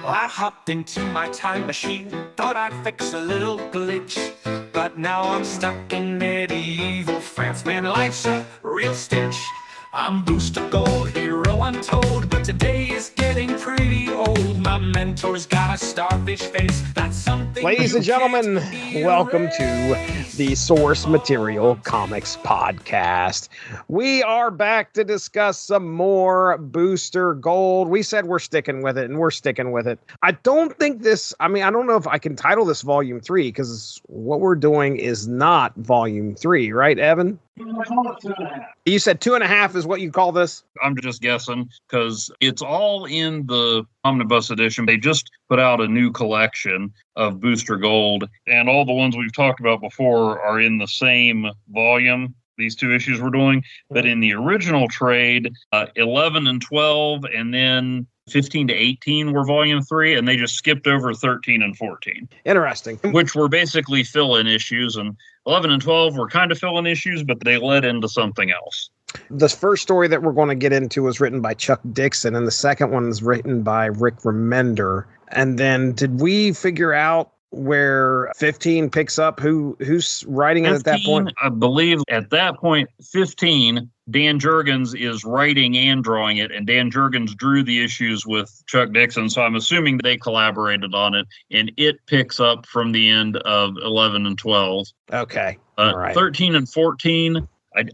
I hopped into my time machine, thought I'd fix a little glitch, but now I'm stuck in medieval France. Man, life's a real stitch. I'm Booster Gold, hero untold, but today is getting pretty old. My mentor's got a starfish face. That's something. Ladies and gentlemen, welcome to the Source Material Comics Podcast. We are back to discuss some more Booster Gold. We said we're sticking with it, and we're sticking with it. I don't think I don't know if I can title this Volume 3, because what we're doing is not Volume 3, right, Evan? You said 2.5 is what you call this? I'm just guessing because it's all in the Omnibus edition. They just put out a new collection of Booster Gold, and all the ones we've talked about before are in the same volume, these two issues we're doing. But in the original trade, 11 and 12, and then 15 to 18 were volume 3, and they just skipped over 13 and 14. Interesting. Which were basically fill-in issues, and 11 and 12 were kind of fill-in issues, but they led into something else. The first story that we're going to get into was written by Chuck Dixon, and the second one is written by Rick Remender. And then did we figure out where 15 picks up? Who's writing it at that point? I believe at that point, 15, Dan Jurgens is writing and drawing it, and Dan Jurgens drew the issues with Chuck Dixon, so I'm assuming they collaborated on it, and it picks up from the end of 11 and 12. Okay. All right. 13 and 14,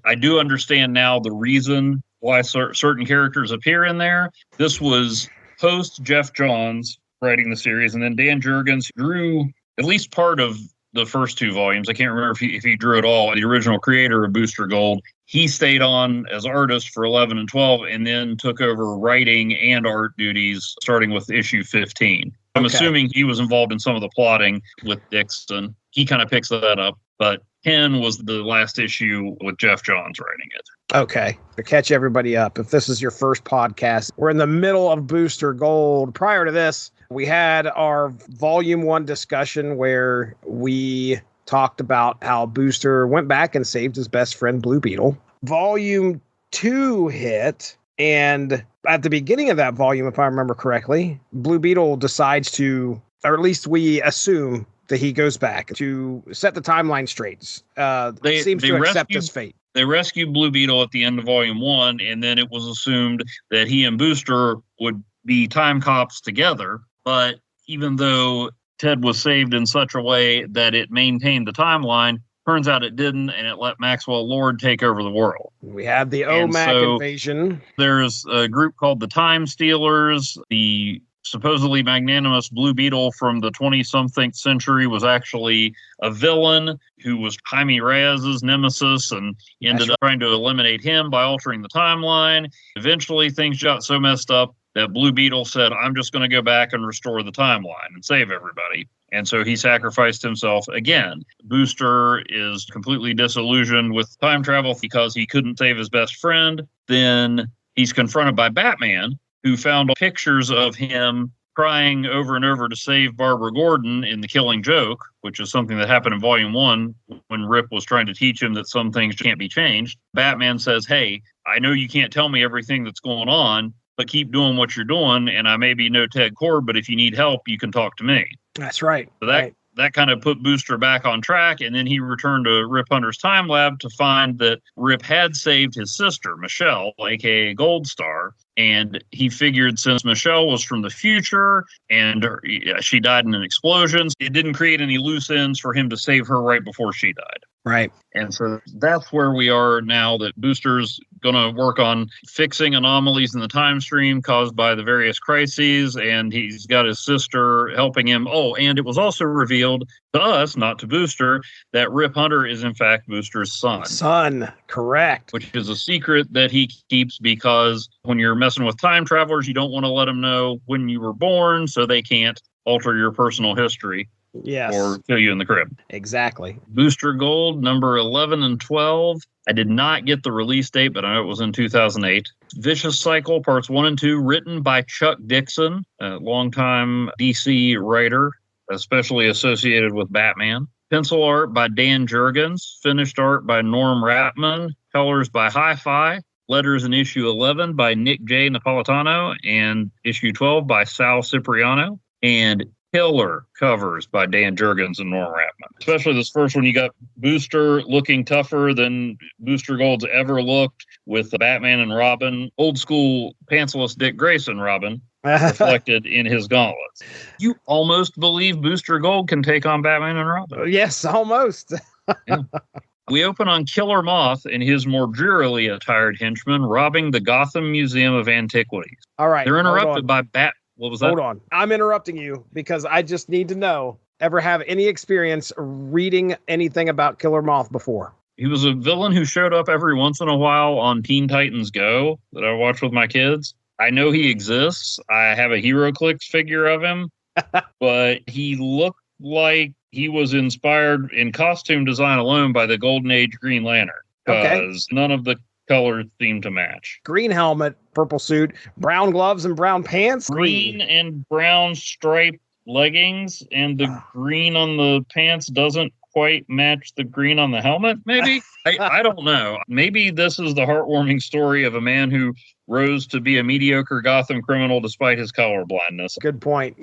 I do understand now the reason why certain characters appear in there. This was post Jeff Johns writing the series, and then Dan Jurgens drew at least part of the first two volumes. I can't remember if he drew it all. The original creator of Booster Gold, he stayed on as artist for 11 and 12, and then took over writing and art duties starting with issue 15. I'm assuming he was involved in some of the plotting with Dixon. He kind of picks that up, but 10 was the last issue with Jeff Johns writing it. Okay. To catch everybody up, if this is your first podcast, we're in the middle of Booster Gold. Prior to this, we had our Volume 1 discussion where we talked about how Booster went back and saved his best friend, Blue Beetle. Volume 2 hit, and at the beginning of that volume, if I remember correctly, Blue Beetle decides to, or at least we assume that he goes back to set the timeline straight. Seems to accept his fate. They rescued Blue Beetle at the end of Volume 1, and then it was assumed that he and Booster would be time cops together. But even though Ted was saved in such a way that it maintained the timeline, turns out it didn't, and it let Maxwell Lord take over the world. We had the OMAC invasion. There's a group called the Time Stealers. The supposedly magnanimous Blue Beetle from the 20-something century was actually a villain who was Jaime Reyes's nemesis, and ended up trying to eliminate him by altering the timeline. Eventually, things got so messed up that Blue Beetle said, I'm just going to go back and restore the timeline and save everybody. And so he sacrificed himself again. Booster is completely disillusioned with time travel because he couldn't save his best friend. Then he's confronted by Batman, who found pictures of him crying over and over to save Barbara Gordon in The Killing Joke, which is something that happened in Volume 1 when Rip was trying to teach him that some things can't be changed. Batman says, hey, I know you can't tell me everything that's going on, but keep doing what you're doing, and I may be no Ted Kord, but if you need help, you can talk to me. That's right. So that kind of put Booster back on track, and then he returned to Rip Hunter's time lab to find that Rip had saved his sister, Michelle, a.k.a. Gold Star, and he figured since Michelle was from the future and she died in an explosion, it didn't create any loose ends for him to save her right before she died. Right. And so that's where we are now, that Booster's going to work on fixing anomalies in the time stream caused by the various crises, and he's got his sister helping him. Oh, and it was also revealed to us, not to Booster, that Rip Hunter is in fact Booster's son. Son, correct. Which is a secret that he keeps because when you're messing with time travelers, you don't want to let them know when you were born so they can't alter your personal history. Yes. Or kill you in the crib. Exactly. Booster Gold, number 11 and 12. I did not get the release date, but I know it was in 2008. Vicious Cycle, parts 1 and 2, written by Chuck Dixon, a longtime DC writer, especially associated with Batman. Pencil art by Dan Jurgens. Finished art by Norm Ratman. Colors by Hi-Fi. letters in issue 11 by Nick J. Napolitano and issue 12 by Sal Cipriano, and killer covers by Dan Jurgens and Norm Rapman. Especially this first one, you got Booster looking tougher than Booster Gold's ever looked, with Batman and Robin, old school pantsless Dick Grayson Robin, reflected in his gauntlets. You almost believe Booster Gold can take on Batman and Robin. Yes, almost. Yeah. We open on Killer Moth and his more drearily attired henchmen robbing the Gotham Museum of Antiquities. All right. They're interrupted by What was that? Hold on. I'm interrupting you because I just need to know, ever have any experience reading anything about Killer Moth before? He was a villain who showed up every once in a while on Teen Titans Go that I watch with my kids. I know he exists. I have a HeroClix figure of him, but he looked like he was inspired in costume design alone by the Golden Age Green Lantern, because none of the colors seem to match. Green helmet, purple suit, brown gloves and brown pants. Green and brown striped leggings, and the green on the pants doesn't quite match the green on the helmet, maybe? I don't know. Maybe this is the heartwarming story of a man who rose to be a mediocre Gotham criminal despite his color blindness. Good point.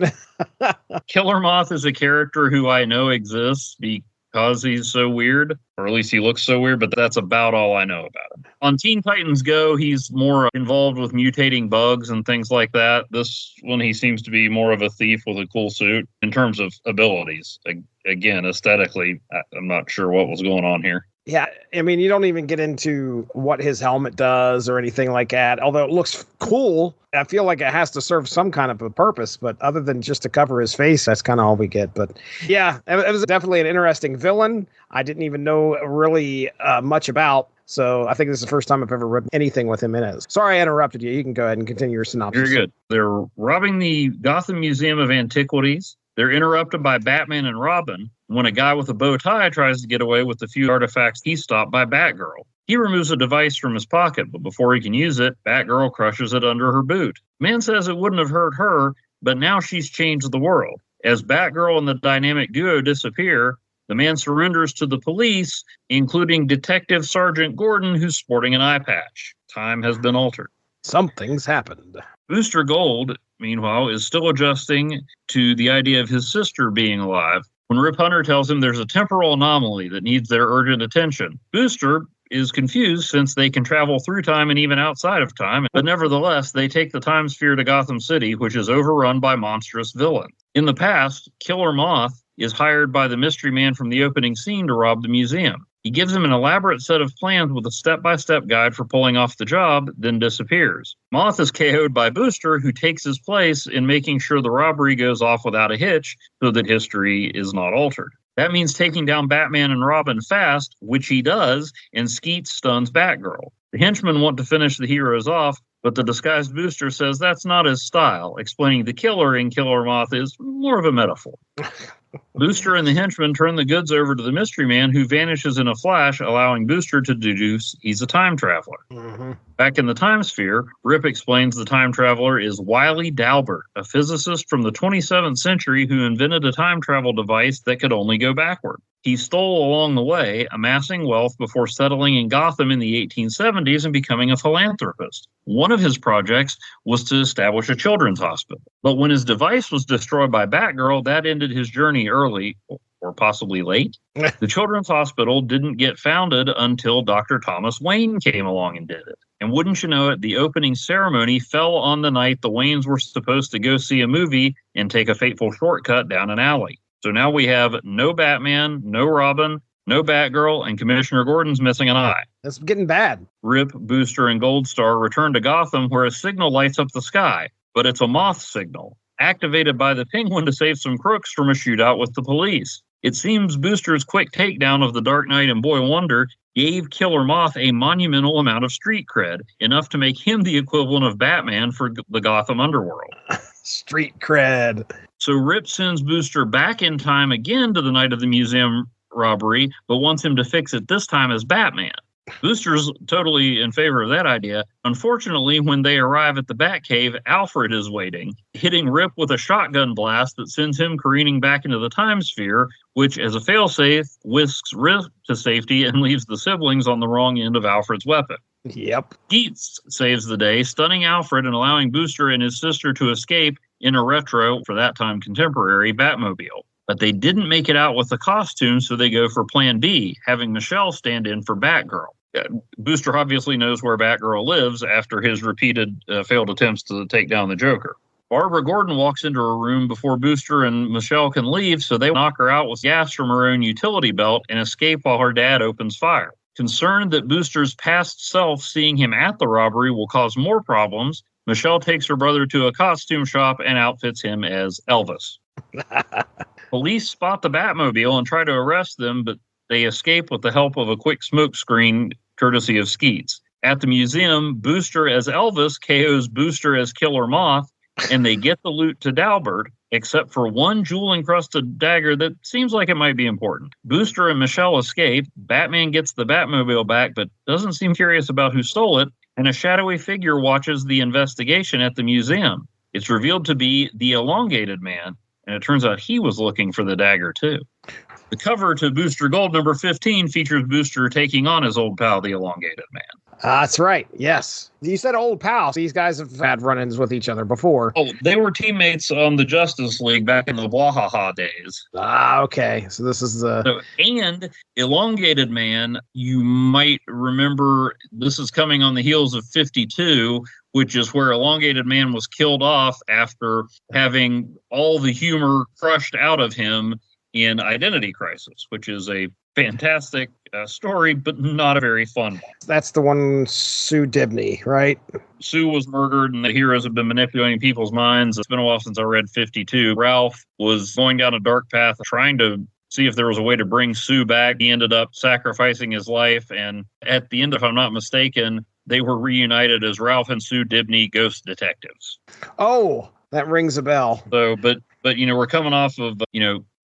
Killer Moth is a character who I know exists because he's so weird, or at least he looks so weird, but that's about all I know about him. On Teen Titans Go, he's more involved with mutating bugs and things like that. This one, he seems to be more of a thief with a cool suit in terms of abilities. Again, aesthetically, I'm not sure what was going on here. Yeah, I mean, you don't even get into what his helmet does or anything like that. Although it looks cool, I feel like it has to serve some kind of a purpose. But other than just to cover his face, that's kind of all we get. But yeah, it was definitely an interesting villain. I didn't even know really much about. So I think this is the first time I've ever read anything with him in it. Sorry I interrupted you. You can go ahead and continue your synopsis. You're good. They're robbing the Gotham Museum of Antiquities. They're interrupted by Batman and Robin when a guy with a bow tie tries to get away with the few artifacts he stopped by Batgirl. He removes a device from his pocket, but before he can use it, Batgirl crushes it under her boot. Man says it wouldn't have hurt her, but now she's changed the world. As Batgirl and the dynamic duo disappear, the man surrenders to the police, including Detective Sergeant Gordon, who's sporting an eye patch. Time has been altered. Something's happened. Booster Gold, meanwhile, is still adjusting to the idea of his sister being alive when Rip Hunter tells him there's a temporal anomaly that needs their urgent attention. Booster is confused since they can travel through time and even outside of time, but nevertheless, they take the time sphere to Gotham City, which is overrun by monstrous villains. In the past, Killer Moth is hired by the mystery man from the opening scene to rob the museum. He gives him an elaborate set of plans with a step-by-step guide for pulling off the job, then disappears. Moth is KO'd by Booster, who takes his place in making sure the robbery goes off without a hitch so that history is not altered. That means taking down Batman and Robin fast, which he does, and Skeet stuns Batgirl. The henchmen want to finish the heroes off, but the disguised Booster says that's not his style, explaining the killer in Killer Moth is more of a metaphor. Booster and the henchmen turn the goods over to the mystery man, who vanishes in a flash, allowing Booster to deduce he's a time traveler. Mm-hmm. Back in the time sphere, Rip explains the time traveler is Wiley Dalbert, a physicist from the 27th century who invented a time travel device that could only go backward. He stole along the way, amassing wealth before settling in Gotham in the 1870s and becoming a philanthropist. One of his projects was to establish a children's hospital. But when his device was destroyed by Batgirl, that ended his journey early, or possibly late. The children's hospital didn't get founded until Dr. Thomas Wayne came along and did it. And wouldn't you know it, the opening ceremony fell on the night the Waynes were supposed to go see a movie and take a fateful shortcut down an alley. So now we have no Batman, no Robin, no Batgirl, and Commissioner Gordon's missing an eye. It's getting bad. Rip, Booster, and Goldstar return to Gotham, where a signal lights up the sky, but it's a Moth signal, activated by the Penguin to save some crooks from a shootout with the police. It seems Booster's quick takedown of the Dark Knight and Boy Wonder gave Killer Moth a monumental amount of street cred, enough to make him the equivalent of Batman for the Gotham underworld. Street cred. So Rip sends Booster back in time again to the night of the museum robbery, but wants him to fix it this time as Batman. Booster's totally in favor of that idea. Unfortunately, when they arrive at the Batcave, Alfred is waiting, hitting Rip with a shotgun blast that sends him careening back into the time sphere, which, as a failsafe, whisks Rip to safety and leaves the siblings on the wrong end of Alfred's weapon. Yep. Keats saves the day, stunning Alfred and allowing Booster and his sister to escape in a retro, for that time contemporary, Batmobile. But they didn't make it out with the costume, so they go for Plan B, having Michelle stand in for Batgirl. Booster obviously knows where Batgirl lives after his repeated failed attempts to take down the Joker. Barbara Gordon walks into a room before Booster and Michelle can leave, so they knock her out with gas from her own utility belt and escape while her dad opens fire. Concerned that Booster's past self seeing him at the robbery will cause more problems, Michelle takes her brother to a costume shop and outfits him as Elvis. Police spot the Batmobile and try to arrest them, but they escape with the help of a quick smoke screen courtesy of Skeets. At the museum, Booster as Elvis KOs Booster as Killer Moth, and they get the loot to Dalbert, except for one jewel-encrusted dagger that seems like it might be important. Booster and Michelle escape, Batman gets the Batmobile back but doesn't seem curious about who stole it, and a shadowy figure watches the investigation at the museum. It's revealed to be the Elongated Man, and it turns out he was looking for the dagger too. The cover to Booster Gold number 15 features Booster taking on his old pal, the Elongated Man. That's right. Yes. You said old pals. These guys have had run-ins with each other before. Oh, they were teammates on the Justice League back in the Wahaha days. Okay. So this is the... And Elongated Man, you might remember, this is coming on the heels of 52, which is where Elongated Man was killed off after having all the humor crushed out of him in Identity Crisis, which is a fantastic story, but not a very fun one. That's the one, Sue Dibney, right? Sue was murdered, and the heroes have been manipulating people's minds. It's been a while since I read 52. Ralph was going down a dark path, trying to see if there was a way to bring Sue back. He ended up sacrificing his life, and at the end, if I'm not mistaken, they were reunited as Ralph and Sue Dibney, ghost detectives. Oh, that rings a bell. So, but we're coming off of,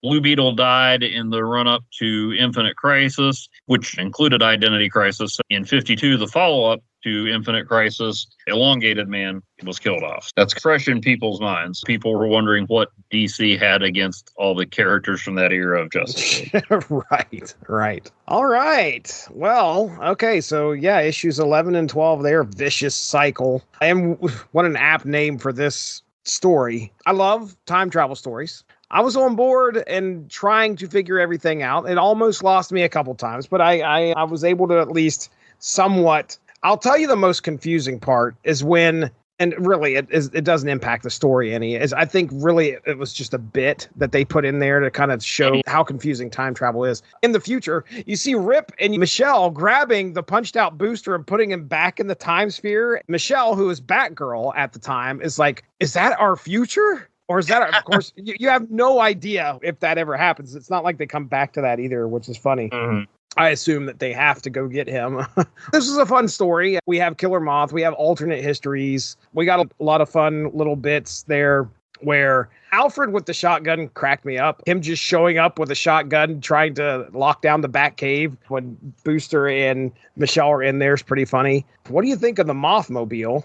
Blue Beetle died in the run-up to Infinite Crisis, which included Identity Crisis. In 52, the follow-up to Infinite Crisis, Elongated Man was killed off. That's fresh in people's minds. People were wondering what DC had against all the characters from that era of Justice League. Right. All right. Well, okay, so yeah, issues 11 and 12, they're Vicious Cycle. And what an apt name for this story. I love time travel stories. I was on board and trying to figure everything out. It almost lost me a couple times, but I was able to at least somewhat. I'll tell you the most confusing part is when, and really it doesn't impact the story any, is I think really it was just a bit that they put in there to kind of show how confusing time travel is. In the future, you see Rip and Michelle grabbing the punched out Booster and putting him back in the time sphere. Michelle, who is Batgirl at the time, is like, is that our future? Or is that, of course, you have no idea if that ever happens. It's not like they come back to that either, which is funny. Mm-hmm. I assume that they have to go get him. This is a fun story. We have Killer Moth. We have alternate histories. We got a lot of fun little bits there where Alfred with the shotgun cracked me up. Him just showing up with a shotgun, trying to lock down the Batcave when Booster and Michelle are in there is pretty funny. What do you think of the Mothmobile?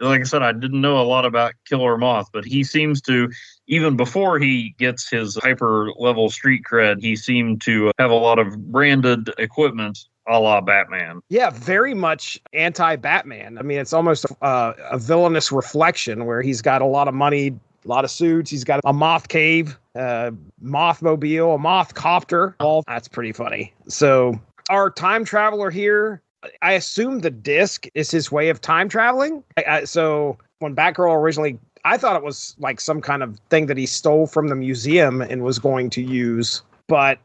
Like I said, I didn't know a lot about Killer Moth, but he seems to, even before he gets his hyper level street cred, he seemed to have a lot of branded equipment a la Batman. Yeah, very much anti-Batman. I mean, it's almost a villainous reflection where he's got a lot of money, a lot of suits. He's got a moth cave, Mothmobile, a moth copter. All that's pretty funny. So our time traveler here, I assume the disc is his way of time traveling. So when Batgirl originally, I thought it was like some kind of thing that he stole from the museum and was going to use. But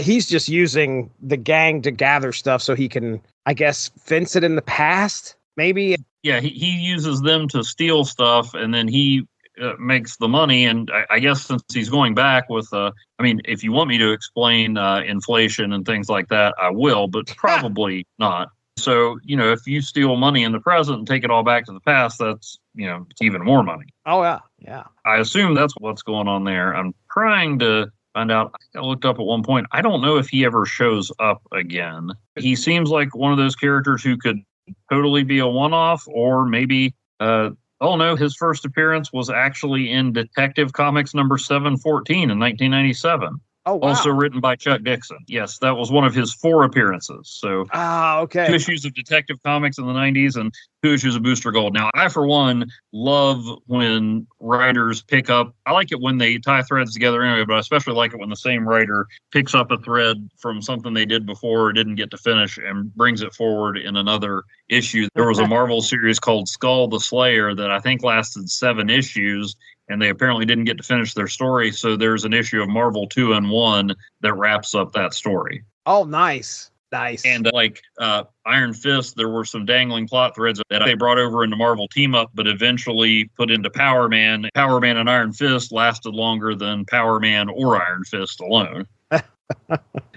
he's just using the gang to gather stuff so he can, I guess, fence it in the past, maybe. Yeah, he uses them to steal stuff, and then he makes the money. And I guess since he's going back with, if you want me to explain inflation and things like that, I will, but probably not. So, if you steal money in the present and take it all back to the past, that's, it's even more money. Oh, yeah. Yeah. I assume that's what's going on there. I'm trying to find out. I looked up at one point. I don't know if he ever shows up again. He seems like one of those characters who could totally be a one-off, or maybe, his first appearance was actually in Detective Comics number 714 in 1997. Oh, wow. Also written by Chuck Dixon. Yes, that was one of his 4 appearances. So okay. 2 issues of Detective Comics in the 90s and 2 issues of Booster Gold. Now, I, for one, love when writers pick up. I like it when they tie threads together anyway, but I especially like it when the same writer picks up a thread from something they did before or didn't get to finish and brings it forward in another issue. There was a Marvel series called Skull the Slayer that I think lasted 7 issues, and they apparently didn't get to finish their story. So there's an issue of Marvel 2-in-1 that wraps up that story. Oh, nice. Nice. And Iron Fist, there were some dangling plot threads that they brought over into Marvel Team Up, but eventually put into Power Man. Power Man and Iron Fist lasted longer than Power Man or Iron Fist alone.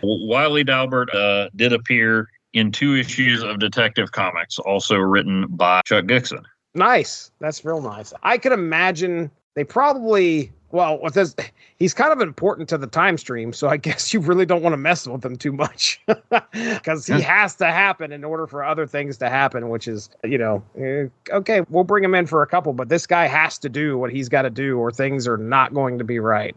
Wiley Dalbert did appear in 2 issues of Detective Comics, also written by Chuck Dixon. Nice. That's real nice. I could imagine they probably, well, with this, he's kind of important to the time stream, so I guess you really don't want to mess with him too much because he has to happen in order for other things to happen, which is, okay, we'll bring him in for a couple, but this guy has to do what he's got to do or things are not going to be right,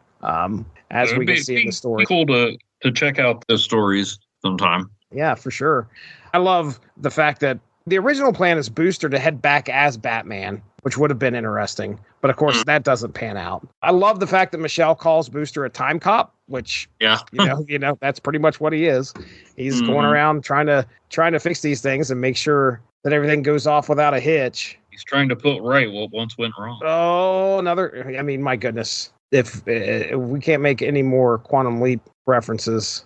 as we can see in the story. Cool to check out those stories sometime. Yeah, for sure. I love the fact that the original plan is Booster to head back as Batman, which would have been interesting. But of course, that doesn't pan out. I love the fact that Michelle calls Booster a time cop, which, that's pretty much what he is. He's going around trying to fix these things and make sure that everything goes off without a hitch. He's trying to put right what once went wrong. Oh, my goodness. If we can't make any more Quantum Leap references.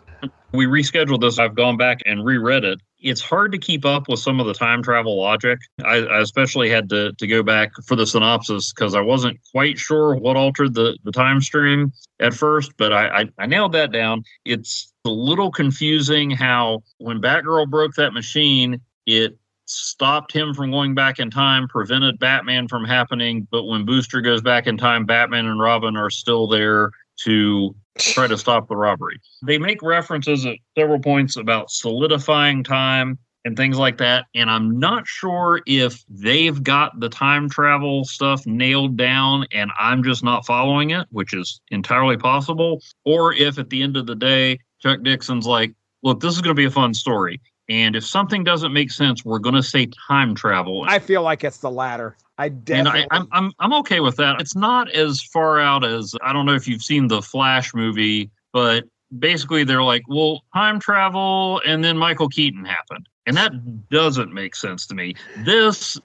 We rescheduled this. I've gone back and reread it. It's hard to keep up with some of the time travel logic. I especially had to go back for the synopsis because I wasn't quite sure what altered the time stream at first, but I nailed that down. It's a little confusing how when Batgirl broke that machine, it stopped him from going back in time, prevented Batman from happening, but when Booster goes back in time, Batman and Robin are still there to try to stop the robbery. They make references at several points about solidifying time and things like that, and I'm not sure if they've got the time travel stuff nailed down and I'm just not following it, which is entirely possible, or if at the end of the day, Chuck Dixon's like, look, this is going to be a fun story. And if something doesn't make sense, we're going to say time travel. I feel like it's the latter. I'm okay with that. It's not as far out as, I don't know if you've seen the Flash movie, but basically they're like, well, time travel and then Michael Keaton happened. And that doesn't make sense to me.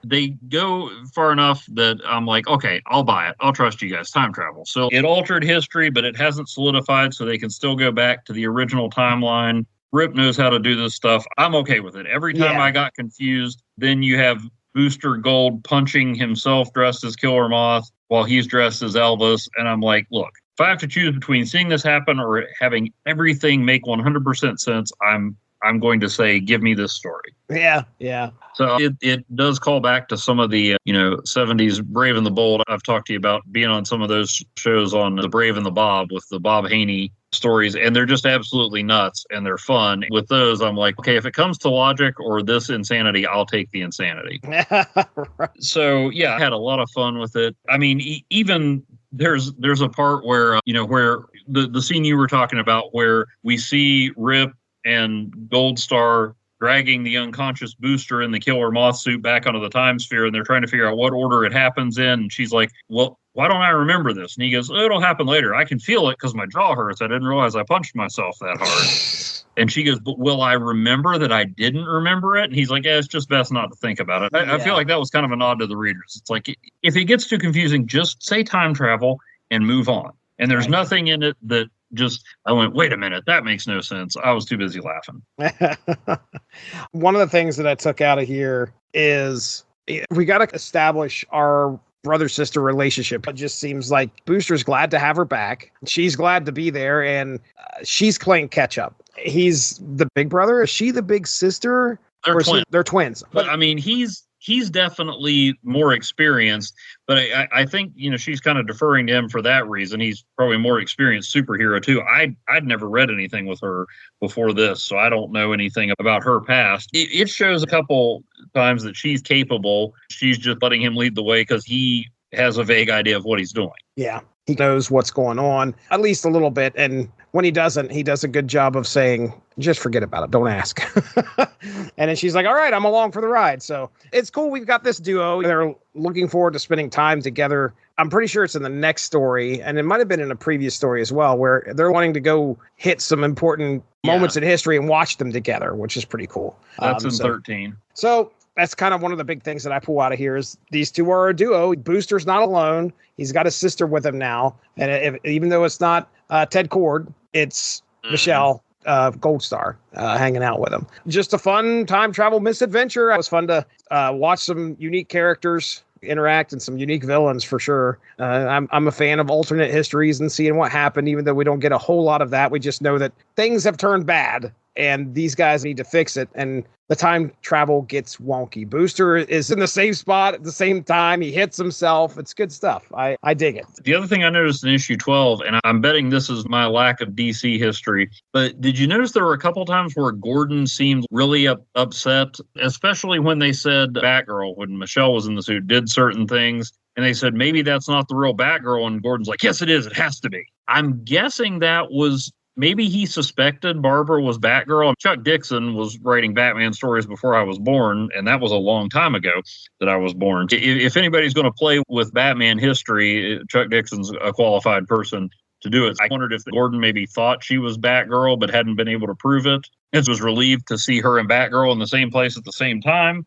They go far enough that I'm like, okay, I'll buy it. I'll trust you guys. Time travel. So it altered history, but it hasn't solidified, so they can still go back to the original timeline. Rip knows how to do this stuff. I'm okay with it. Every time I got confused, then you have Booster Gold punching himself dressed as Killer Moth while he's dressed as Elvis. And I'm like, look, if I have to choose between seeing this happen or having everything make 100% sense, I'm going to say, give me this story. Yeah, yeah. So it does call back to some of the 70s Brave and the Bold. I've talked to you about being on some of those shows on The Brave and the Bob with the Bob Haney stories, and they're just absolutely nuts and they're fun. With those, I'm like, okay, if it comes to logic or this insanity, I'll take the insanity. Right. So yeah, I had a lot of fun with it. I mean, even there's a part where where the scene you were talking about where we see Rip and Gold Star dragging the unconscious Booster in the Killer Moth suit back onto the time sphere, and they're trying to figure out what order it happens in. And she's like, well, why don't I remember this? And he goes, oh, it'll happen later. I can feel it because my jaw hurts. I didn't realize I punched myself that hard. And she goes, but will I remember that I didn't remember it? And he's like, yeah, it's just best not to think about it. I feel like that was kind of a nod to the readers. It's like, if it gets too confusing, just say time travel and move on. And there's nothing in it that I went, wait a minute, that makes no sense. I was too busy laughing. One of the things that I took out of here is we got to establish our brother-sister relationship. It just seems like Booster's glad to have her back. She's glad to be there, and she's playing catch-up. He's the big brother. Is she the big sister? They're twins. They're twins. But I mean, he's definitely more experienced, but I think, she's kind of deferring to him for that reason. He's probably a more experienced superhero too. I'd never read anything with her before this, so I don't know anything about her past. It shows a couple times that she's capable. She's just letting him lead the way because he has a vague idea of what he's doing. Yeah. He knows what's going on, at least a little bit. And when he doesn't, he does a good job of saying, just forget about it. Don't ask. And then she's like, all right, I'm along for the ride. So it's cool. We've got this duo. They're looking forward to spending time together. I'm pretty sure it's in the next story, and it might have been in a previous story as well, where they're wanting to go hit some important moments in history and watch them together, which is pretty cool. That's in 13. So that's kind of one of the big things that I pull out of here is these two are a duo. Booster's not alone. He's got his sister with him now. And even though it's not Ted Cord, it's Michelle Goldstar hanging out with him. Just a fun time travel misadventure. It was fun to watch some unique characters interact and some unique villains for sure. I'm a fan of alternate histories and seeing what happened, even though we don't get a whole lot of that. We just know that things have turned bad and these guys need to fix it. And the time travel gets wonky. Booster is in the same spot at the same time. He hits himself. It's good stuff. I dig it. The other thing I noticed in issue 12, and I'm betting this is my lack of DC history, but did you notice there were a couple times where Gordon seemed really upset, especially when they said Batgirl, when Michelle was in the suit, did certain things, and they said, maybe that's not the real Batgirl, and Gordon's like, yes, it is. It has to be. I'm guessing that was... Maybe he suspected Barbara was Batgirl. Chuck Dixon was writing Batman stories before I was born, and that was a long time ago that I was born. If anybody's going to play with Batman history, Chuck Dixon's a qualified person to do it. I wondered if Gordon maybe thought she was Batgirl but hadn't been able to prove it. And was relieved to see her and Batgirl in the same place at the same time.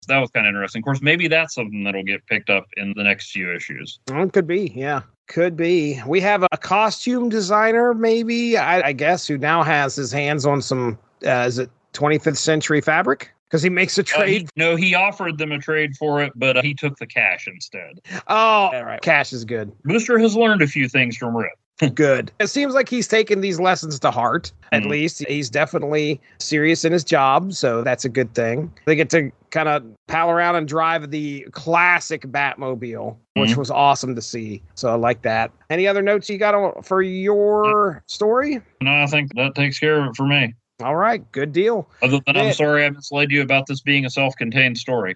That was kind of interesting. Of course, maybe that's something that'll get picked up in the next few issues. It could be, yeah. Could be. We have a costume designer, maybe, I guess, who now has his hands on some, is it 25th century fabric? Because he makes a trade. He offered them a trade for it, but he took the cash instead. Oh, all right. Cash is good. Booster has learned a few things from Rip. Good. It seems like he's taken these lessons to heart. At least he's definitely serious in his job, so that's a good thing. They get to kind of pal around and drive the classic Batmobile, which was awesome to see. So I like that. Any other notes you got for your story? No, I think that takes care of it for me. All right, good deal. Other than I'm sorry I misled you about this being a self-contained story.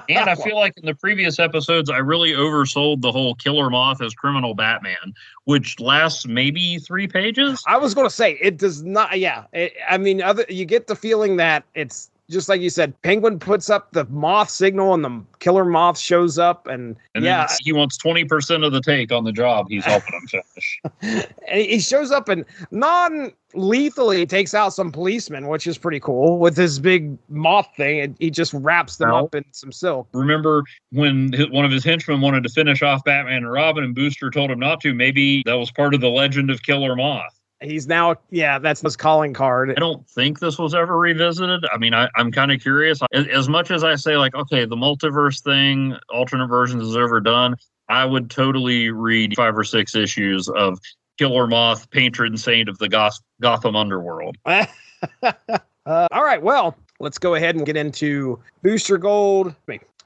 And I feel like in the previous episodes, I really oversold the whole Killer Moth as criminal Batman, which lasts maybe 3 pages. I was going to say, it does not. Yeah. You get the feeling that it's just like you said, Penguin puts up the moth signal and the Killer Moth shows up. And yeah, he wants 20% of the take on the job he's helping him finish. And he shows up and non-lethally takes out some policemen, which is pretty cool with his big moth thing. And he just wraps them up in some silk. Remember when one of his henchmen wanted to finish off Batman and Robin and Booster told him not to? Maybe that was part of the legend of Killer Moth. He's now, that's his calling card. I don't think this was ever revisited. I mean, I'm kind of curious. As much as I say, like, okay, the multiverse thing, alternate versions is overdone, I would totally read 5 or 6 issues of Killer Moth, patron saint of the Gotham underworld. All right, well, let's go ahead and get into Booster Gold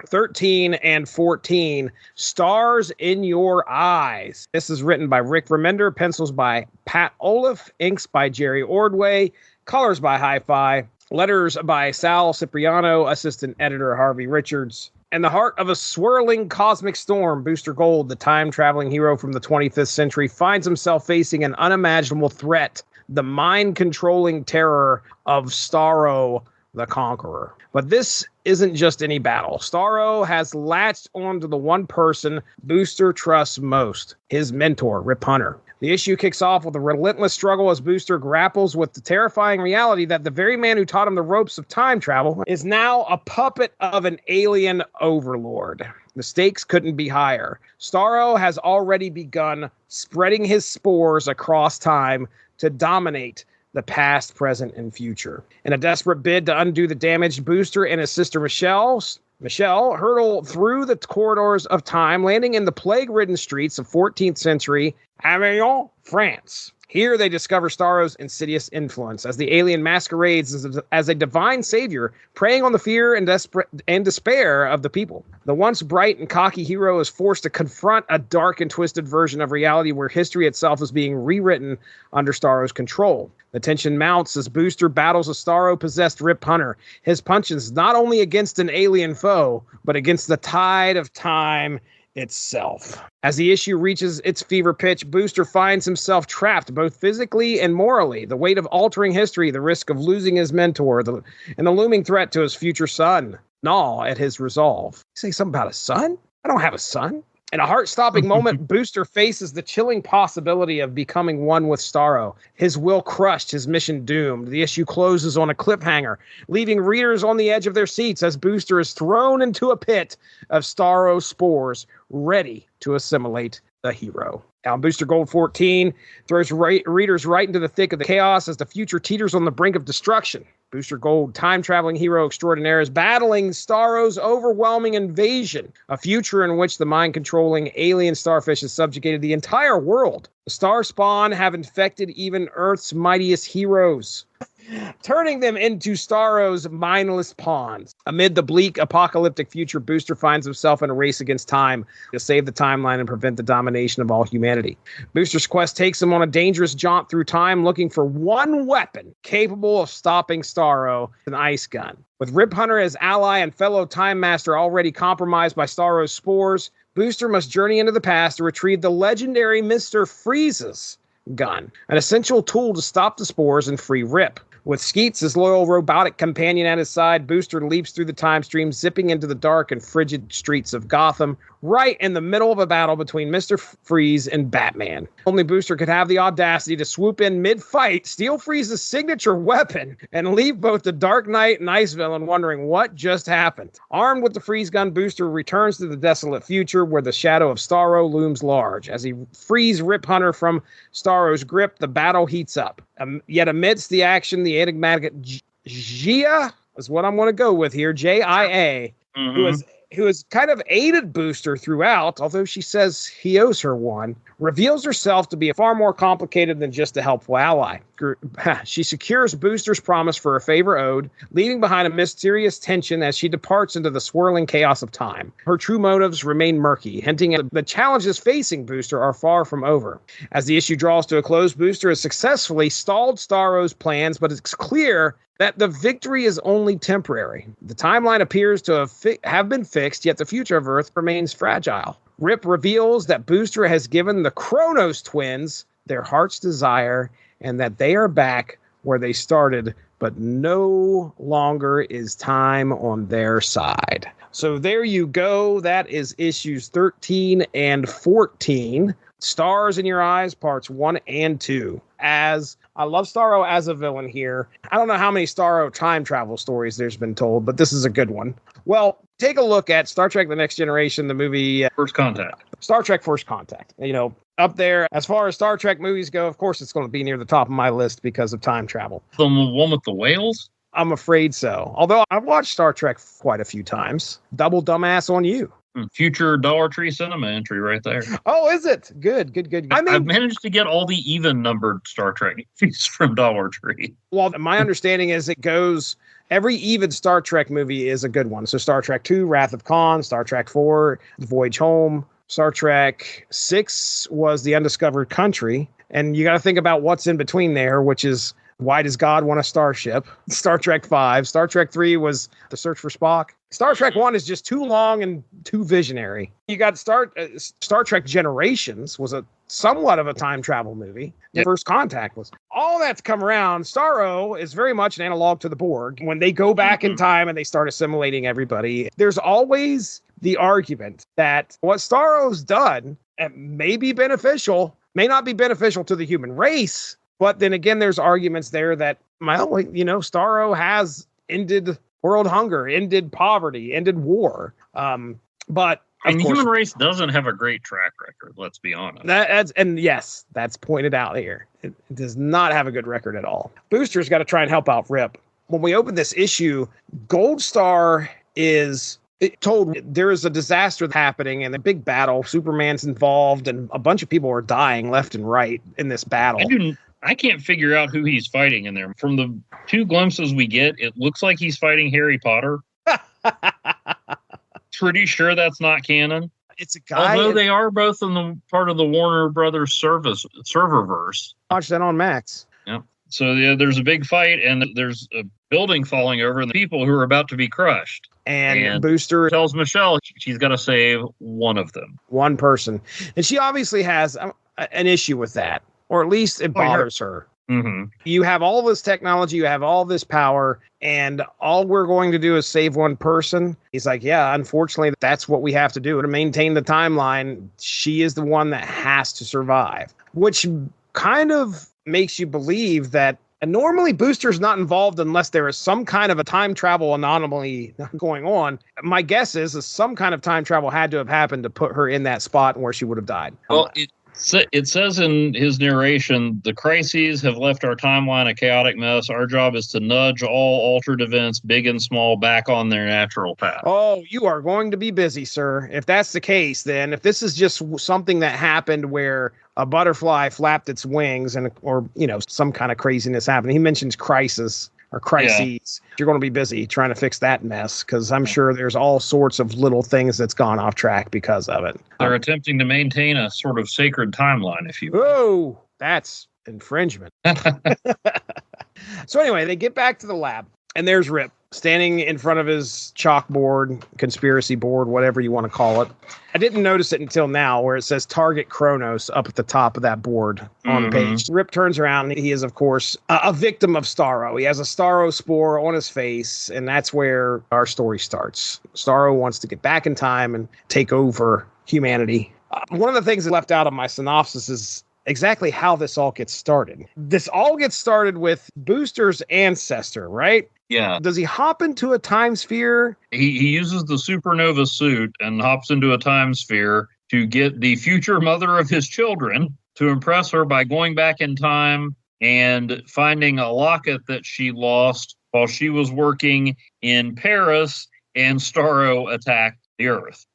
13 and 14, Stars in Your Eyes. This is written by Rick Remender, pencils by Pat Olaf, inks by Jerry Ordway, colors by Hi-Fi, letters by Sal Cipriano, assistant editor Harvey Richards. In the heart of a swirling cosmic storm, Booster Gold, the time-traveling hero from the 25th century, finds himself facing an unimaginable threat, the mind-controlling terror of Starro, the Conqueror. But this isn't just any battle. Starro has latched onto the one person Booster trusts most, his mentor, Rip Hunter. The issue kicks off with a relentless struggle as Booster grapples with the terrifying reality that the very man who taught him the ropes of time travel is now a puppet of an alien overlord. The stakes couldn't be higher. Starro has already begun spreading his spores across time to dominate the past, present, and future. In a desperate bid to undo the damage, Booster and his sister Michelle hurtle through the corridors of time, landing in the plague-ridden streets of 14th century Avignon, France. Here they discover Starro's insidious influence as the alien masquerades as a divine savior, preying on the fear and despair of the people. The once bright and cocky hero is forced to confront a dark and twisted version of reality where history itself is being rewritten under Starro's control. The tension mounts as Booster battles a Starro-possessed Rip Hunter, his punches not only against an alien foe, but against the tide of time itself. As the issue reaches its fever pitch, Booster finds himself trapped both physically and morally. The weight of altering history, the risk of losing his mentor, and the looming threat to his future son gnaw at his resolve. You say something about a son? I don't have a son. In a heart-stopping moment, Booster faces the chilling possibility of becoming one with Starro. His will crushed, his mission doomed. The issue closes on a cliffhanger, leaving readers on the edge of their seats as Booster is thrown into a pit of Starro spores, ready to assimilate the hero. Now, Booster Gold 14 throws readers right into the thick of the chaos as the future teeters on the brink of destruction. Booster Gold, time-traveling hero extraordinaire, is battling Starro's overwhelming invasion, a future in which the mind-controlling alien starfish has subjugated the entire world. The star spawn have infected even Earth's mightiest heroes, turning them into Starro's mindless pawns. Amid the bleak, apocalyptic future, Booster finds himself in a race against time to save the timeline and prevent the domination of all humanity. Booster's quest takes him on a dangerous jaunt through time, looking for one weapon capable of stopping Starro, an ice gun. With Rip Hunter as ally and fellow Time Master already compromised by Starro's spores, Booster must journey into the past to retrieve the legendary Mr. Freeze's gun, an essential tool to stop the spores and free Rip. With Skeets, his loyal robotic companion at his side, Booster leaps through the time stream, zipping into the dark and frigid streets of Gotham, right in the middle of a battle between Mr. Freeze and Batman. Only Booster could have the audacity to swoop in mid-fight, steal Freeze's signature weapon, and leave both the Dark Knight and Ice Villain wondering what just happened. Armed with the Freeze gun, Booster returns to the desolate future where the shadow of Starro looms large. As he frees Rip Hunter from Starro's grip, the battle heats up. Yet amidst the action, the enigmatic Jia is what I'm going to go with here, Jia, who has kind of aided Booster throughout, although she says he owes her one, reveals herself to be far more complicated than just a helpful ally. She secures Booster's promise for a favor owed, leaving behind a mysterious tension as she departs into the swirling chaos of time. Her true motives remain murky, hinting at the challenges facing Booster are far from over. As the issue draws to a close, Booster has successfully stalled Starro's plans, but it's clear that the victory is only temporary. The timeline appears to have been fixed, yet the future of Earth remains fragile. Rip reveals that Booster has given the Chronos twins their heart's desire and that they are back where they started, but no longer is time on their side. So there you go. That is issues 13 and 14. Stars in Your Eyes, parts 1 and 2. As I love Starro as a villain here. I don't know how many Starro time travel stories there's been told, but this is a good one. Well, take a look at Star Trek The Next Generation, the movie First Contact. Star Trek First Contact. You know, up there, as far as Star Trek movies go, of course, it's going to be near the top of my list because of time travel. The one with the whales? I'm afraid so. Although I've watched Star Trek quite a few times. Double dumbass on you. Future Dollar Tree cinema entry right there. Oh, is it? Good. I mean, I've managed to get all the even numbered Star Trek movies from Dollar Tree. Well, my understanding is it goes, every even Star Trek movie is a good one. So Star Trek 2, Wrath of Khan, Star Trek 4, The Voyage Home, Star Trek 6 was The Undiscovered Country. And you got to think about what's in between there, which is Why Does God Want a Starship? Star Trek 5. Star Trek 3 was The Search for Spock. Star Trek 1 is just too long and too visionary. You got Star Trek Generations was a somewhat of a time travel movie. Yep. First Contact was. All that's come around. Starro is very much an analog to the Borg. When they go back in time and they start assimilating everybody, there's always the argument that what Starro's done may be beneficial, may not be beneficial to the human race. But then again, there's arguments there that, well, you know, Starro has ended world hunger, ended poverty, ended war. But the human race doesn't have a great track record, let's be honest. That's pointed out here. It does not have a good record at all. Booster's got to try and help out Rip. When we open this issue, Gold Star is told there is a disaster happening and a big battle. Superman's involved and a bunch of people are dying left and right in this battle. I can't figure out who he's fighting in there. From the two glimpses we get, it looks like he's fighting Harry Potter. Pretty sure that's not canon. It's a guy. Although they are both in the part of the Warner Brothers serververse. Watch that on Max. Yeah. So there's a big fight and there's a building falling over and the people who are about to be crushed. And Booster tells Michelle she's got to save one of them. One person. And she obviously has an issue with that, or at least it bothers her. Mm-hmm. You have all this technology, you have all this power, and all we're going to do is save one person. He's like, yeah, unfortunately, that's what we have to do to maintain the timeline. She is the one that has to survive, which kind of makes you believe that normally Booster's not involved unless there is some kind of a time travel anomaly going on. My guess is some kind of time travel had to have happened to put her in that spot where she would have died. Well, it says in his narration, the crises have left our timeline a chaotic mess. Our job is to nudge all altered events, big and small, back on their natural path. Oh, you are going to be busy, sir. If that's the case, then if this is just something that happened where a butterfly flapped its wings or some kind of craziness happened. He mentions crises. Or crises. Yeah. You're going to be busy trying to fix that mess because I'm sure there's all sorts of little things that's gone off track because of it. They're attempting to maintain a sort of sacred timeline, if you will. Oh, that's infringement. So anyway, they get back to the lab and there's Rip standing in front of his chalkboard, conspiracy board, whatever you want to call it. I didn't notice it until now where it says Target Kronos up at the top of that board on the page. Rip turns around. He is, of course, a victim of Starro. He has a Starro spore on his face, and that's where our story starts. Starro wants to get back in time and take over humanity. One of the things that left out of my synopsis is exactly how this all gets started. This all gets started with Booster's ancestor, right? Yeah. Does he hop into a time sphere? He uses the supernova suit and hops into a time sphere to get the future mother of his children to impress her by going back in time and finding a locket that she lost while she was working in Paris and Starro attacked the Earth.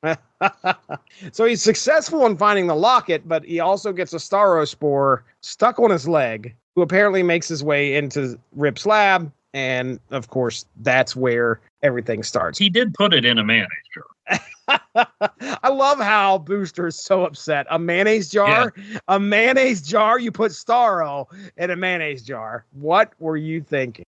So he's successful in finding the locket, but he also gets a Starro spore stuck on his leg, who apparently makes his way into Rip's lab. And, of course, that's where everything starts. He did put it in a mayonnaise jar. I love how Booster is so upset. A mayonnaise jar? Yeah. A mayonnaise jar? You put Starro in a mayonnaise jar. What were you thinking?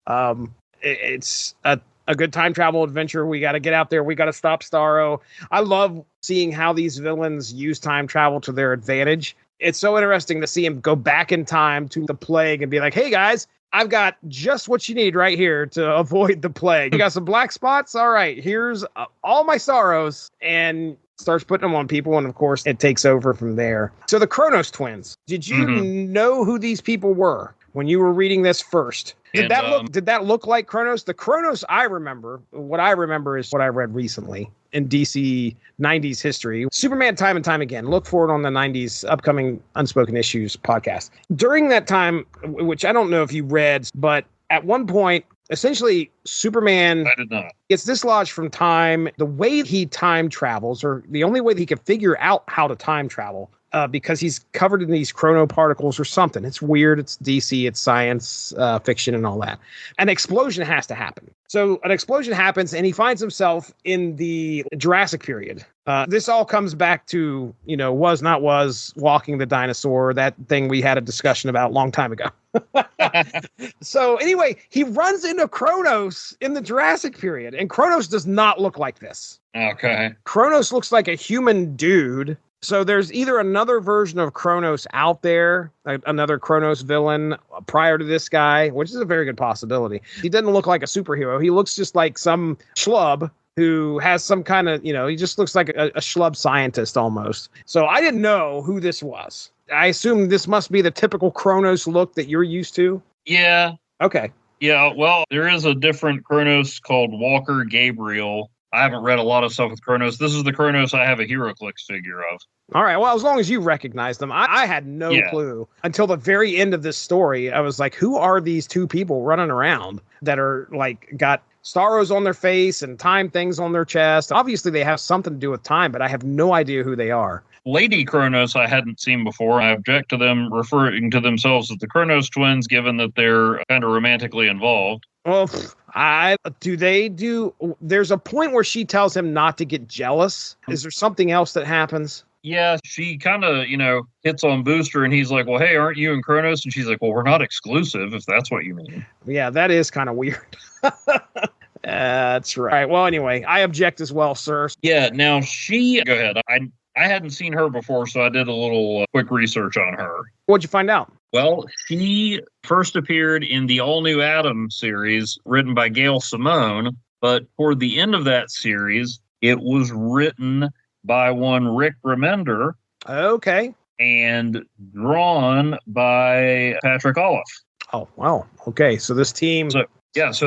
It's a good time travel adventure. We got to get out there. We got to stop Starro. I love seeing how these villains use time travel to their advantage. It's so interesting to see him go back in time to the plague and be like, hey, guys, I've got just what you need right here to avoid the plague. You got some black spots? All right, here's all my sorrows. And starts putting them on people. And, of course, it takes over from there. So the Kronos twins. Did you know who these people were when you were reading this first? Did that look like Kronos? The Kronos what I remember is what I read recently in DC 90s history. Superman time and time again. Look for it on the 90s upcoming Unspoken Issues podcast. During that time, which I don't know if you read, but at one point, essentially, Superman gets dislodged from time. The way he time travels, or the only way that he can figure out how to time travel, because he's covered in these chronoparticles or something. It's weird. It's DC. It's science fiction and all that. An explosion has to happen. So an explosion happens and he finds himself in the Jurassic period. This all comes back to, was not was, walking the dinosaur, that thing we had a discussion about a long time ago. So anyway, he runs into Kronos in the Jurassic period, and Kronos does not look like this. Okay. Kronos looks like a human dude. So there's either another version of Kronos out there, another Kronos villain prior to this guy, which is a very good possibility. He doesn't look like a superhero. He looks just like some schlub who has some kind of, he just looks like a schlub scientist almost. So I didn't know who this was. I assume this must be the typical Kronos look that you're used to. Yeah. Okay. Yeah, well, there is a different Kronos called Walker Gabriel. I haven't read a lot of stuff with Kronos. This is the Kronos I have a HeroClix figure of. All right. Well, as long as you recognize them, I had no clue until the very end of this story. I was like, who are these two people running around that are got Starros on their face and time things on their chest? Obviously, they have something to do with time, but I have no idea who they are. Lady Kronos I hadn't seen before. I object to them referring to themselves as the Kronos twins, given that they're kind of romantically involved. Well, there's a point where she tells him not to get jealous. Is there something else that happens? Yeah, she kind of, hits on Booster, and he's like, well, hey, aren't you and Kronos? And she's like, well, we're not exclusive, if that's what you mean. Yeah, that is kind of weird. That's right. Well, anyway, I object as well, sir. Yeah, now go ahead. I hadn't seen her before, so I did a little quick research on her. What'd you find out? Well, she first appeared in the All New Adam series written by Gail Simone, but toward the end of that series, it was written by one Rick Remender. Okay. And drawn by Patrick Olive. Oh, wow. Okay, so this team... So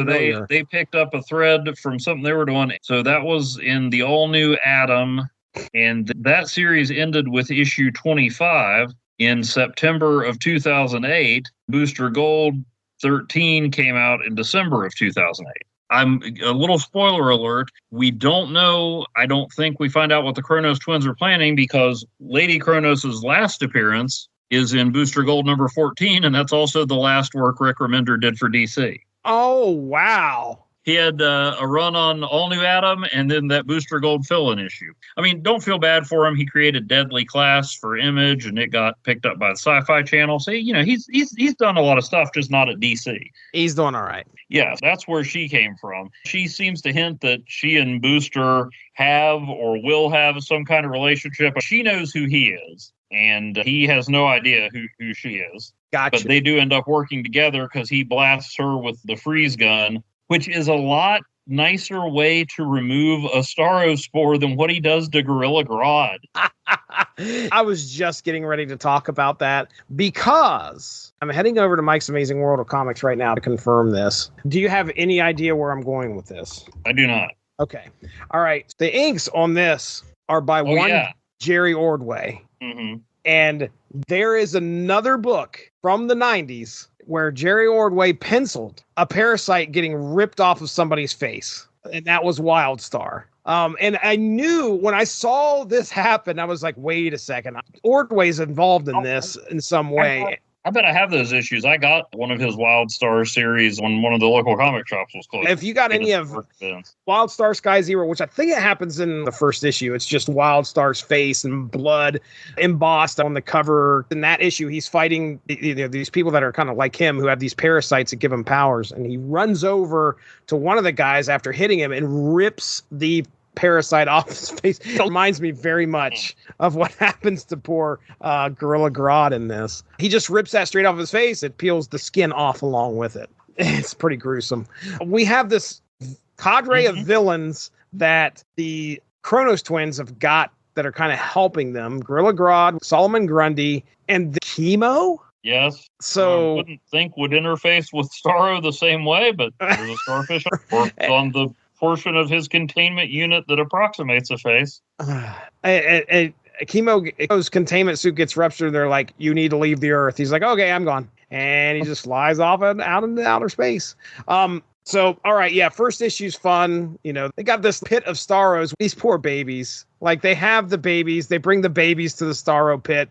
they picked up a thread from something they were doing. So that was in the All New Adam, and that series ended with issue 25 in September of 2008. Booster Gold 13 came out in December of 2008. I'm a little spoiler alert. We don't know. I don't think we find out what the Kronos twins are planning, because Lady Kronos' last appearance is in Booster Gold number 14, and that's also the last work Rick Remender did for DC. Oh, wow. He had a run on All New Adam and then that Booster Gold fill-in issue. I mean, don't feel bad for him. He created Deadly Class for Image, and it got picked up by the Sci-Fi Channel. So, he's done a lot of stuff, just not at DC. He's doing all right. Yeah, that's where she came from. She seems to hint that she and Booster have or will have some kind of relationship. She knows who he is, and he has no idea who she is. Gotcha. But they do end up working together because he blasts her with the freeze gun, which is a lot nicer way to remove a Starro spore than what he does to Gorilla Grodd. I was just getting ready to talk about that because I'm heading over to Mike's Amazing World of Comics right now to confirm this. Do you have any idea where I'm going with this? I do not. Okay. All right. The inks on this are by Jerry Ordway. Mm-hmm. And there is another book from the 90s where Jerry Ordway penciled a parasite getting ripped off of somebody's face. And that was Wildstar. And I knew when I saw this happen, I was like, wait a second. Ordway's involved in this in some way. I bet I have those issues. I got one of his Wildstar series when one of the local comic shops was closed. If you got any of Wildstar Sky Zero, which I think it happens in the first issue, it's just Wildstar's face and blood embossed on the cover. In that issue, he's fighting these people that are kind of like him, who have these parasites that give him powers. And he runs over to one of the guys after hitting him and rips the parasite off his face. It reminds me very much of what happens to poor Gorilla Grodd in this. He just rips that straight off his face. It peels the skin off along with it. It's pretty gruesome. We have this cadre of villains that the Kronos twins have got that are kind of helping them. Gorilla Grodd, Solomon Grundy, and the Chemo. Yes. So I wouldn't think would interface with Starro the same way, but there's a starfish works on the portion of his containment unit that approximates a face. Chemo's containment suit gets ruptured. They're like, you need to leave the Earth. He's like, okay, I'm gone. And he just flies off and out into outer space. So, all right, yeah, first issue's fun. They got this pit of Starros. These poor babies. Like, they have the babies. They bring the babies to the Starro pit.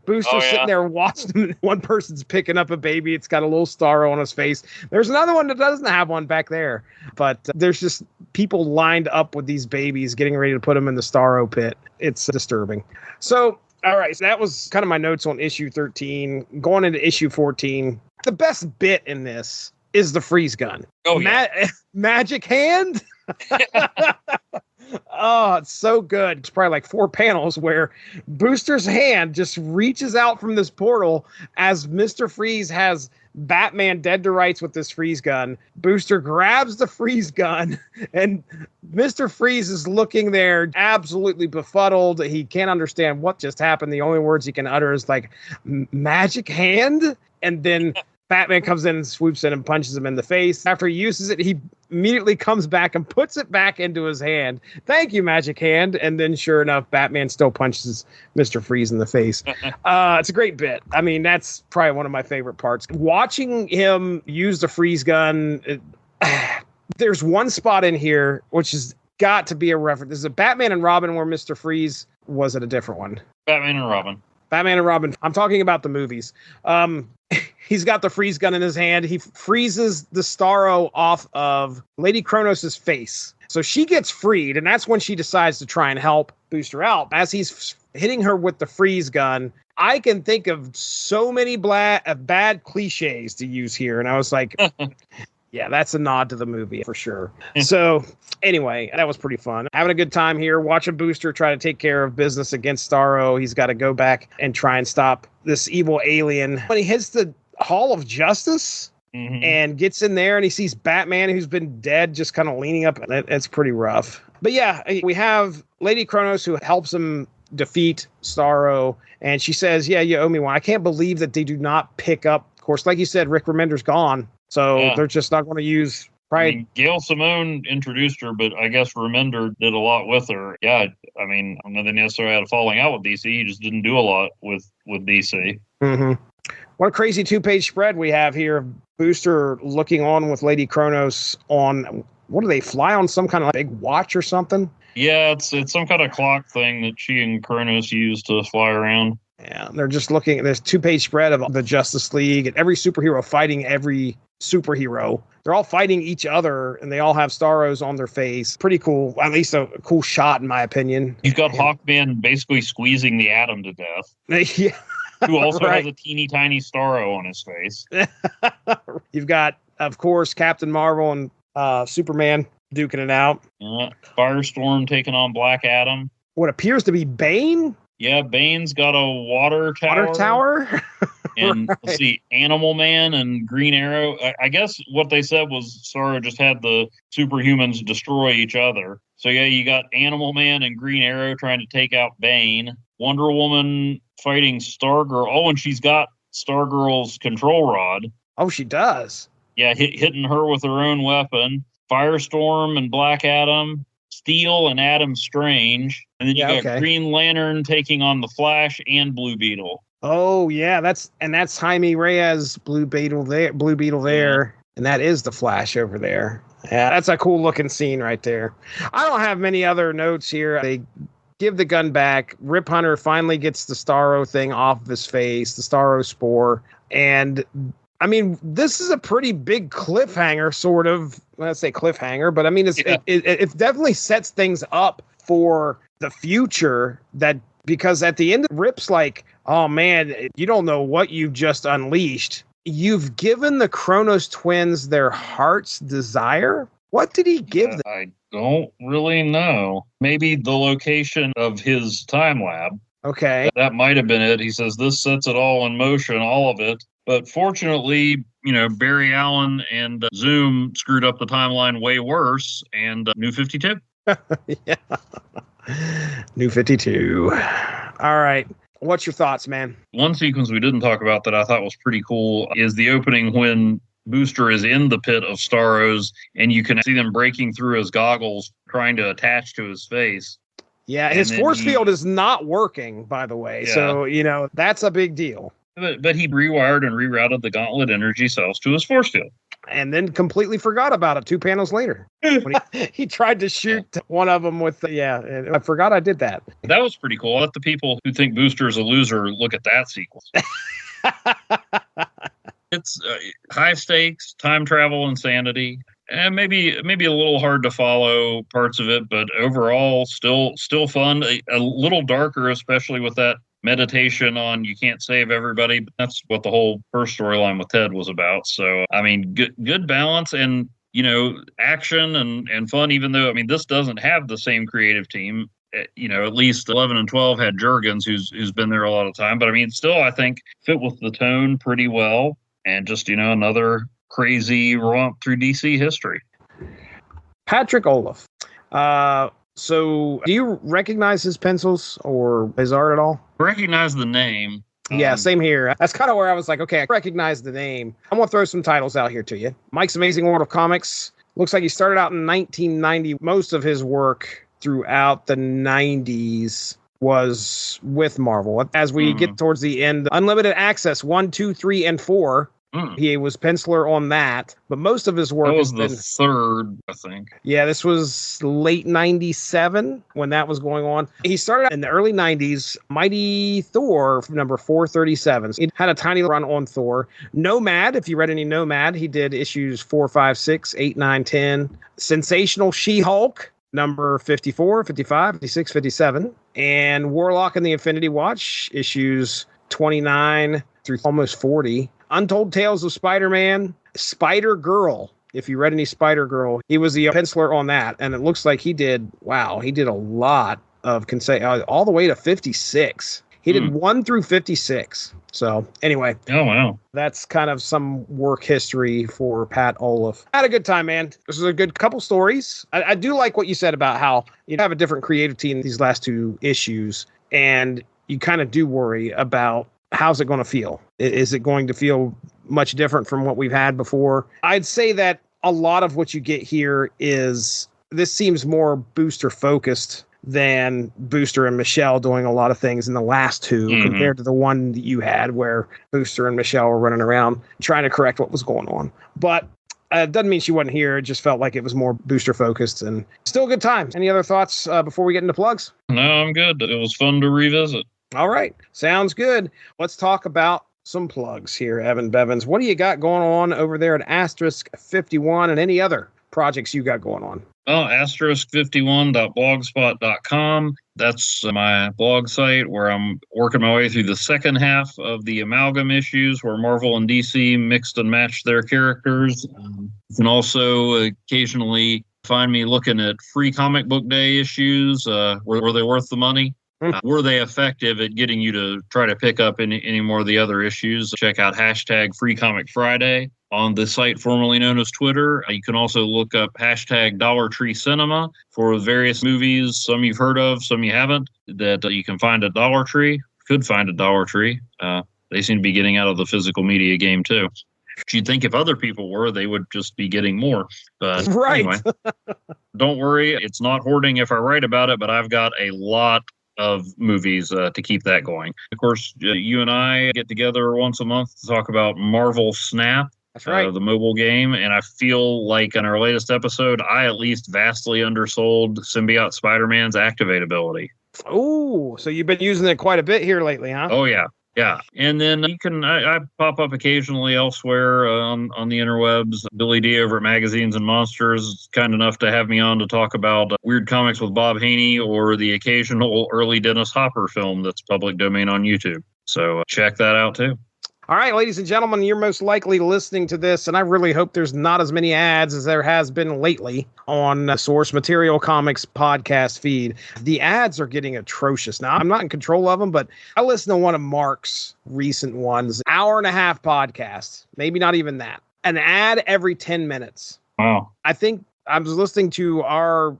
Booster's sitting there watching them. One person's picking up a baby. It's got a little Starro on his face. There's another one that doesn't have one back there. But there's just people lined up with these babies getting ready to put them in the Starro pit. It's disturbing. So, all right, so that was kind of my notes on issue 13. Going into issue 14, the best bit in this is the freeze gun. Oh, yeah. Magic hand? Oh, it's so good. It's probably like 4 panels where Booster's hand just reaches out from this portal as Mr. Freeze has Batman dead to rights with this freeze gun. Booster grabs the freeze gun, and Mr. Freeze is looking there absolutely befuddled. He can't understand what just happened. The only words he can utter is like, magic hand? And then Batman comes in and swoops in and punches him in the face. After he uses it, he immediately comes back and puts it back into his hand. Thank you, Magic Hand. And then, sure enough, Batman still punches Mr. Freeze in the face. It's a great bit. I mean, that's probably one of my favorite parts. Watching him use the freeze gun, there's one spot in here which has got to be a reference. There's a Batman and Robin where Mr. Freeze was it a different one? Batman and Robin. Batman and Robin. I'm talking about the movies. He's got the freeze gun in his hand. He freezes the Starro off of Lady Kronos' face. So she gets freed, and that's when she decides to try and help Booster out. As he's hitting her with the freeze gun, I can think of so many bad cliches to use here. And I was like, Yeah, that's a nod to the movie for sure. So anyway, that was pretty fun. Having a good time here. Watching Booster try to take care of business against Starro. He's got to go back and try and stop this evil alien. When he hits the Hall of Justice and gets in there and he sees Batman, who's been dead, just kind of leaning up. It's pretty rough. But yeah, we have Lady Kronos who helps him defeat Starro. And she says, yeah, you owe me one. I can't believe that they do not pick up. Of course, like you said, Rick Remender's gone. So they're just not going to use. Right. I mean, Gail Simone introduced her, but I guess Remender did a lot with her. Yeah, I mean, I don't know they necessarily had a falling out with DC. He just didn't do a lot with DC. What a crazy 2-page spread we have here. Booster looking on with Lady Kronos on, what do they fly on? Some kind of big watch or something? Yeah, it's some kind of clock thing that she and Kronos use to fly around. Yeah, they're just looking at this 2-page spread of the Justice League and every superhero fighting every superhero. They're all fighting each other and they all have Starros on their face. Pretty cool. At least a cool shot, in my opinion. You've got Hawkman basically squeezing the Atom to death. Yeah. Who also has a teeny tiny Starro on his face. You've got, of course, Captain Marvel and Superman duking it out. Firestorm taking on Black Adam. What appears to be Bane? Yeah, Bane's got a water tower. Water tower? And let's see, Animal Man and Green Arrow. I guess what they said was Starro just had the superhumans destroy each other. So yeah, you got Animal Man and Green Arrow trying to take out Bane. Wonder Woman fighting Stargirl. Oh, and she's got Stargirl's control rod. Oh, she does? Yeah, hitting her with her own weapon. Firestorm and Black Adam. Steel and Adam Strange. And then you got Green Lantern taking on the Flash and Blue Beetle. Oh yeah, that's Jaime Reyes, Blue Beetle there, and that is the Flash over there. Yeah, that's a cool looking scene right there. I don't have many other notes here. They give the gun back. Rip Hunter finally gets the Starro thing off of his face, the Starro spore, and I mean, this is a pretty big cliffhanger, sort of. Let's say cliffhanger, but I mean, it definitely sets things up for the future. That because at the end, Rip's like, oh man, you don't know what you've just unleashed. You've given the Kronos twins their heart's desire. What did he give them? I don't really know. Maybe the location of his time lab. Okay. That might have been it. He says this sets it all in motion, all of it. But fortunately, Barry Allen and Zoom screwed up the timeline way worse, and New 52. Yeah. New 52. All right. What's your thoughts, man? One sequence we didn't talk about that I thought was pretty cool is the opening when Booster is in the pit of Starros, and you can see them breaking through his goggles, trying to attach to his face. Yeah, his force field is not working, by the way. Yeah. So, that's a big deal. But he rewired and rerouted the gauntlet energy cells to his force field. And then completely forgot about it 2 panels later. When he tried to shoot one of them with, I forgot I did that. That was pretty cool. Let the people who think Booster is a loser look at that sequence. It's high stakes, time travel insanity. And maybe a little hard to follow parts of it, but overall still fun. A little darker, especially with that meditation on you can't save everybody. But that's what the whole first storyline with Ted was about. So I mean, good balance and action and fun. Even though this doesn't have the same creative team. At least 11 and 12 had Jurgens, who's been there a lot of time. But still I think fit with the tone pretty well. And just another crazy romp through DC history. Patrick Olaf. So do you recognize his pencils or his art at all? Recognize the name. Yeah, same here. That's kind of where I was like, okay, I recognize the name. I'm going to throw some titles out here to you. Mike's Amazing World of Comics. Looks like he started out in 1990. Most of his work throughout the 90s was with Marvel. As we get towards the end, Unlimited Access 1, 2, 3, and 4. He was penciler on that, but most of his work was the third, I think. Yeah, this was late 97 when that was going on. He started in the early 90s, Mighty Thor, number 437. He had a tiny run on Thor. Nomad, if you read any Nomad, he did issues 4, 5, 6, 8, 9, 10. Sensational She-Hulk, number 54, 55, 56, 57. And Warlock and the Infinity Watch, issues 29 through almost 40. Untold Tales of Spider-Man, Spider-Girl, If you read any Spider-Girl, he was the penciler on that. And it looks like he did a lot of all the way to 56. He did 1 through 56. So anyway. Oh, wow. That's kind of some work history for Pat Olaf. I had a good time, man. This was a good couple stories. I do like what you said about how you have a different creative team these last 2 issues. And you kind of do worry about how's it going to feel? Is it going to feel much different from what we've had before? I'd say that a lot of what you get here this seems more Booster focused than Booster and Michelle doing a lot of things in the last 2 compared to the one that you had where Booster and Michelle were running around trying to correct what was going on. But it doesn't mean she wasn't here. It just felt like it was more Booster focused and still a good time. Any other thoughts before we get into plugs? No, I'm good. It was fun to revisit. All right. Sounds good. Let's talk about some plugs here, Evan Bevins. What do you got going on over there at Asterisk 51 and any other projects you got going on? Well, asterisk51.blogspot.com. That's my blog site where I'm working my way through the second half of the amalgam issues where Marvel and DC mixed and matched their characters. You can also occasionally find me looking at free comic book day issues. Were they worth the money? Were they effective at getting you to try to pick up any more of the other issues? Check out hashtag Free Comic Friday on the site formerly known as Twitter. You can also look up hashtag Dollar Tree Cinema for various movies, some you've heard of, some you haven't, that you can find at Dollar Tree, could find at Dollar Tree. They seem to be getting out of the physical media game too. You'd think if other people were, they would just be getting more. But right. Anyway, don't worry. It's not hoarding if I write about it, but I've got a lot of movies to keep that going. Of course, you and I get together once a month to talk about Marvel Snap. That's right. The mobile game. And I feel like in our latest episode, I at least vastly undersold Symbiote Spider-Man's Activate ability. Oh, so you've been using it quite a bit here lately, huh? Oh, yeah. Yeah. And then I pop up occasionally elsewhere on the interwebs. Billy D over at Magazines and Monsters is kind enough to have me on to talk about Weird Comics with Bob Haney or the occasional early Dennis Hopper film that's public domain on YouTube. So check that out, too. All right, ladies and gentlemen, you're most likely listening to this, and I really hope there's not as many ads as there has been lately on the Source Material Comics podcast feed. The ads are getting atrocious. Now, I'm not in control of them, but I listened to one of Mark's recent ones, hour-and-a-half podcast, maybe not even that. An ad every 10 minutes. Wow. I think I was listening to our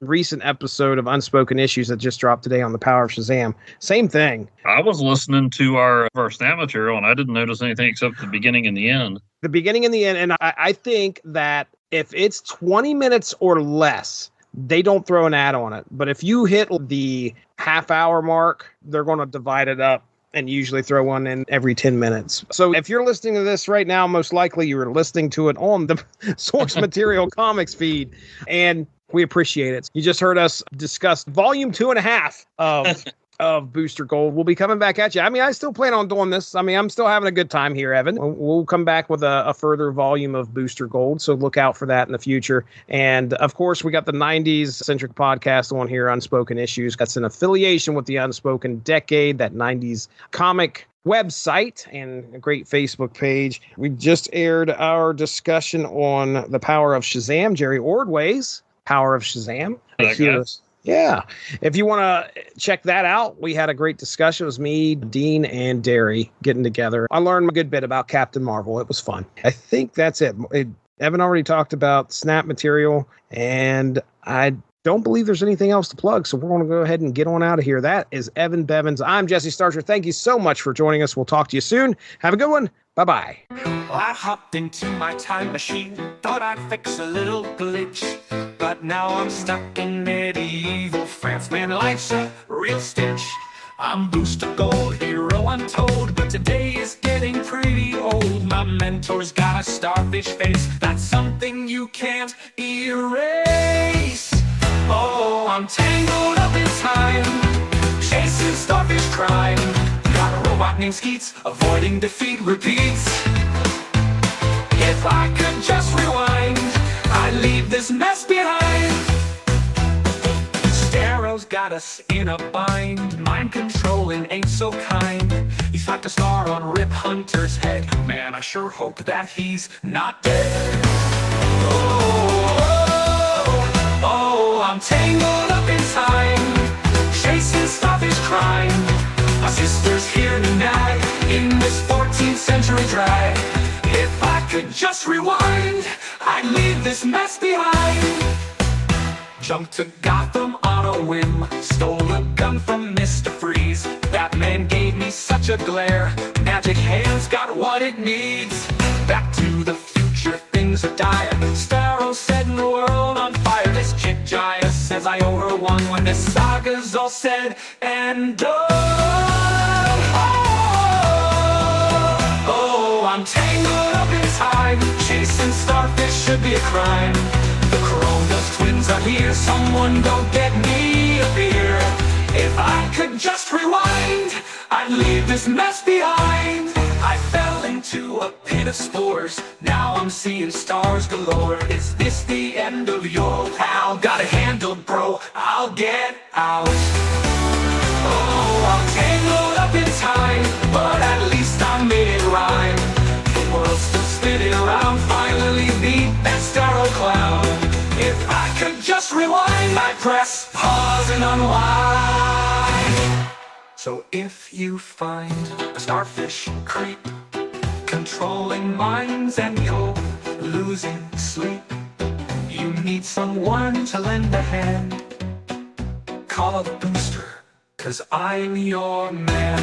recent episode of Unspoken Issues that just dropped today on the Power of Shazam. Same thing. I was listening to our Snap material, and I didn't notice anything except the beginning and the end. The beginning and the end. And I think that if it's 20 minutes or less, they don't throw an ad on it. But if you hit the half-hour mark, they're going to divide it up and usually throw one in every 10 minutes. So if you're listening to this right now, most likely you were listening to it on the Source Material Comics feed. And we appreciate it. You just heard us discuss volume 2.5 of Booster Gold. We'll be coming back at you. I mean, I still plan on doing this. I mean, I'm still having a good time here, Evan. We'll come back with a further volume of Booster Gold, so look out for that in the future. And, of course, we got the 90s-centric podcast on here, Unspoken Issues. That's an affiliation with the Unspoken Decade, that 90s comic website and a great Facebook page. We just aired our discussion on the Power of Shazam, Jerry Ordway's Power of Shazam. Yeah. If you want to check that out, we had a great discussion. It was me, Dean, and Derry getting together. I learned a good bit about Captain Marvel. It was fun. I think that's it. Evan already talked about Snap material, and I don't believe there's anything else to plug, so we're going to go ahead and get on out of here. That is Evan Bevins. I'm Jesse Starcher. Thank you so much for joining us. We'll talk to you soon. Have a good one. Bye-bye. Well, I hopped into my time machine, thought I'd fix a little glitch, but now I'm stuck in medieval France. Man, life's a real stitch. I'm Booster Gold, hero untold, but today is getting pretty old. My mentor's got a starfish face, that's something you can't erase. Oh, I'm tangled up in time, chasing starfish crime. Got a robot named Skeets, avoiding defeat repeats. If I could just rewind, I'd leave this mess behind. Starro's got us in a bind, mind controlling ain't so kind. He thought the star on Rip Hunter's head, man, I sure hope that he's not dead. Oh, I'm tangled up in time, chasing starfish crime. My sister's here tonight in this 14th century drag. If I could just rewind, I'd leave this mess behind. Jumped to Gotham on a whim, stole a gun from Mr. Freeze. Batman gave me such a glare, magic hands got what it needs. Back to the future, things are dire. Starro setting the world on fire. This chick Jaya says I owe her one when this saga's all said and done. Oh, I'm tangled up in time, chasing starfish should be a crime. The Corona's twins are here, someone go get me a beer. If I could just rewind, I'd leave this mess behind. I fell into a pit of spores, now I'm seeing stars galore. Is this the end of your pal? Got it handled, bro, I'll get out. Oh, I'm tangled up in time, but at least I made it rhyme. The world's still spinning around, finally beat that Starro clown. If I could just rewind, I'd press pause and unwind. So if you find a starfish creep controlling minds and you're losing sleep, you need someone to lend a hand, call the booster, 'cause I'm your man.